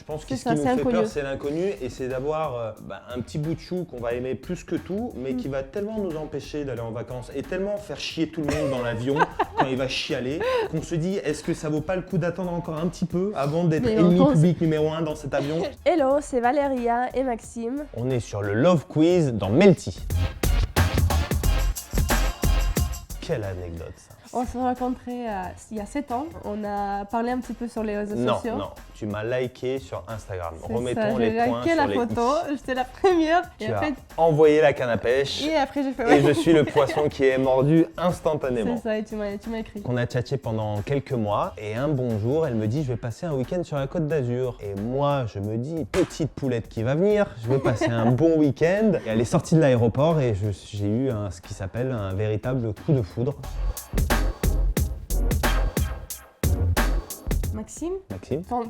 Je pense que ce qui nous fait peur, c'est l'inconnu et c'est d'avoir un petit bout de chou qu'on va aimer plus que tout, mais qui va tellement nous empêcher d'aller en vacances et tellement faire chier tout le monde dans l'avion quand il va chialer, qu'on se dit est-ce que ça vaut pas le coup d'attendre encore un petit peu avant d'être ennemi public numéro 1 dans cet avion? Hello, c'est Valéria et Maxime. On est sur le Love Quiz dans Melty. Quelle anecdote ça. On s'est rencontrés il y a 7 ans. On a parlé un petit peu sur les réseaux sociaux. Non, tu m'as liké sur Instagram. Remettons les points sur les i. J'ai liké la photo, j'étais la première. Tu as envoyé la canne à pêche. Et après j'ai fait... Et je suis le poisson qui est mordu instantanément. C'est ça, et tu m'as écrit. On a tchatché pendant quelques mois et un bon jour, elle me dit je vais passer un week-end sur la Côte d'Azur. Et moi, je me dis petite poulette qui va venir, je vais passer un bon week-end. Et elle est sortie de l'aéroport et j'ai eu ce qui s'appelle un véritable coup de foudre. Maxime,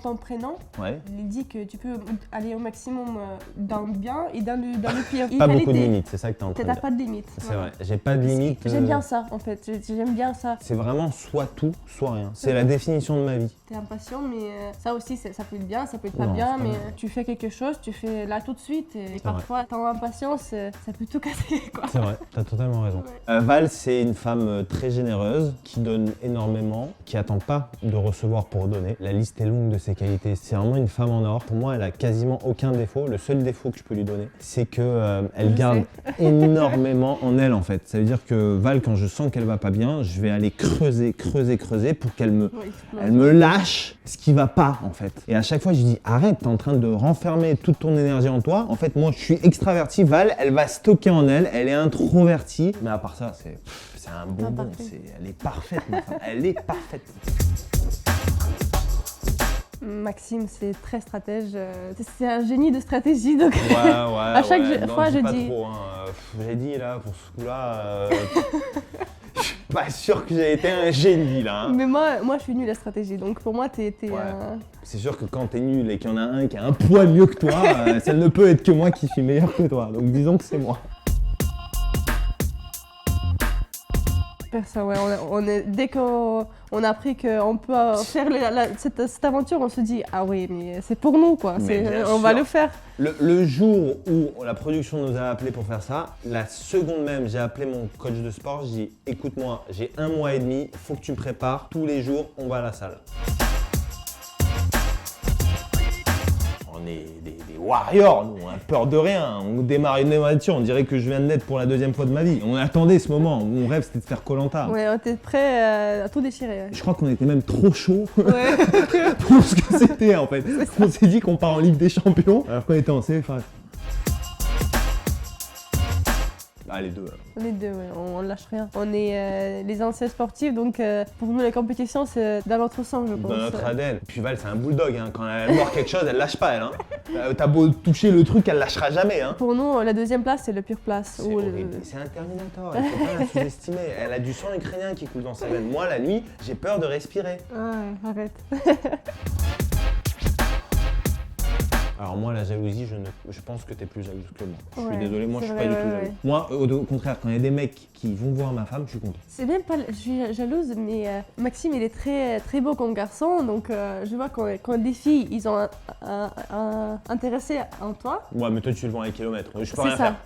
ton prénom, ouais. Il dit que tu peux aller au maximum dans le bien et dans le pire. Pas beaucoup de limites, c'est ça que tu es en train de dire. T'as pas de limite. C'est vrai, j'ai pas de limite. J'aime bien ça en fait, j'aime bien ça. C'est vraiment soit tout, soit rien. C'est la définition de ma vie. T'es impatient, mais ça aussi, ça peut être bien, ça peut être pas bien, mais tu fais quelque chose, tu fais là tout de suite. Et parfois, ton impatience, ça peut tout casser, quoi. C'est vrai, t'as totalement raison. Ouais. Val, c'est une femme très généreuse, qui donne énormément, qui attend pas de recevoir pour donner. La liste est longue de ses qualités. C'est vraiment une femme en or. Pour moi, elle a quasiment aucun défaut. Le seul défaut que je peux lui donner, c'est que elle garde énormément en elle, en fait. Ça veut dire que Val, quand je sens qu'elle va pas bien, je vais aller creuser pour qu'elle me lâche ce qui va pas, en fait. Et à chaque fois, je dis arrête, t'es en train de renfermer toute ton énergie en toi. En fait, moi, je suis extraverti. Val, elle va stocker en elle. Elle est introvertie. Mais à part ça, c'est un bonbon. Elle est parfaite, ma femme. Elle est parfaite. Maxime, c'est très stratège. C'est un génie de stratégie, donc à chaque fois je dis. Trop, hein. J'ai dit là, pour ce coup-là, je suis pas sûr que j'ai été un génie là. Hein. Mais moi, je suis nulle à stratégie, donc pour moi, t'es. C'est sûr que quand t'es nul et qu'il y en a un qui a un poil mieux que toi, ça ne peut être que moi qui suis meilleur que toi. Donc disons que c'est moi. Ça, ouais, dès qu'on a appris qu'on peut faire cette aventure, on se dit ah oui, mais c'est pour nous quoi, on va le faire. Le jour où la production nous a appelés pour faire ça, la seconde même, j'ai appelé mon coach de sport, je dis écoute-moi, j'ai 1 mois et demi, faut que tu me prépares, tous les jours on va à la salle. On est des warriors, nous, on a peur de rien. On démarre une aventure, on dirait que je viens de naître pour la 2e fois de ma vie. On attendait ce moment, mon rêve c'était de faire Koh-Lanta. Ouais, on était prêt à tout déchirer. Ouais. Je crois qu'on était même trop chaud pour ce que c'était en fait. On s'est dit qu'on part en Ligue des Champions alors qu'on était en CFA. Ah, les deux. Les deux, ouais, on lâche rien. On est les anciens sportifs, donc pour nous, les compétitions, c'est dans notre sang, je pense. Dans notre ADN. Puis Val, c'est un bulldog. Hein. Quand elle mord quelque chose, elle lâche pas, elle. Hein. T'as beau toucher le truc, elle lâchera jamais. Hein. Pour nous, la 2e place, c'est le pure place. C'est un Terminator, il faut pas la sous-estimer. Elle a du sang ukrainien qui coule dans sa veine. Moi, la nuit, j'ai peur de respirer. Ah, arrête. Alors moi, la jalousie, je pense que t'es plus jalouse que moi. Je suis désolé, moi je suis vrai, pas du tout jaloux. Moi, au contraire, quand il y a des mecs qui vont voir ma femme, je suis content. C'est même pas, je suis jalouse, mais Maxime, il est très très beau comme garçon, donc je vois quand des filles, ils ont intéressé en toi. Ouais, mais toi tu le vends à un kilomètre, je peux rien faire.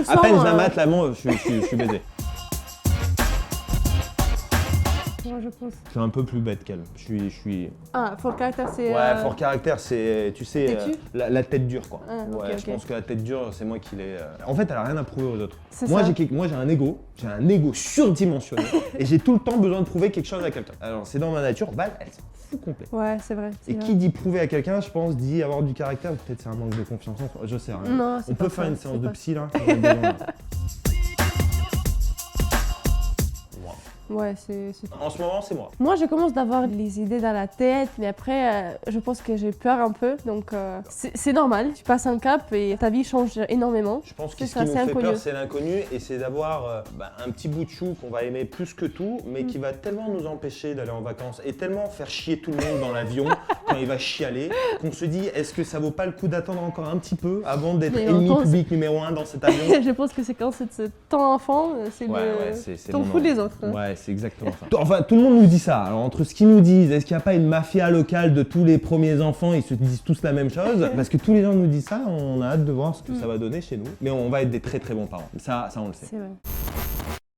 À peine je la mate, là, moi, je suis baisé. Je pense. Je suis un peu plus bête qu'elle. Je suis. Ah, fort caractère, c'est. Ouais, fort caractère, c'est, tu sais, la tête dure, quoi. Ah, ouais, je pense que la tête dure, c'est moi qui l'ai. En fait, elle a rien à prouver aux autres. Moi, j'ai un ego surdimensionné et j'ai tout le temps besoin de prouver quelque chose à quelqu'un. Alors, c'est dans ma nature. Val, elle s'en fout complet. Ouais, c'est vrai. Et qui dit prouver à quelqu'un, je pense, dit avoir du caractère. Peut-être c'est un manque de confiance en soi. Je sais rien. Non, on peut faire une séance de psy là. Ouais, c'est... En ce moment, c'est moi. Moi, je commence d'avoir les idées dans la tête, mais après, je pense que j'ai peur un peu, donc c'est normal. Tu passes un cap et ta vie change énormément. Je pense que ce qui nous fait peur, c'est l'inconnu et c'est d'avoir un petit bout de chou qu'on va aimer plus que tout, mais qui va tellement nous empêcher d'aller en vacances et tellement faire chier tout le monde dans l'avion quand il va chialer, qu'on se dit est-ce que ça vaut pas le coup d'attendre encore un petit peu avant d'être ennemi public numéro 1 dans cet avion. Je pense que c'est quand c'est ton enfant, c'est t'en fous des autres. Ouais, c'est exactement ça. Enfin, tout le monde nous dit ça. Alors, entre ce qu'ils nous disent, est-ce qu'il n'y a pas une mafia locale de tous les premiers enfants, ils se disent tous la même chose? Parce que tous les gens nous disent ça, on a hâte de voir ce que ça va donner chez nous. Mais on va être des très très bons parents. Ça on le sait. C'est vrai.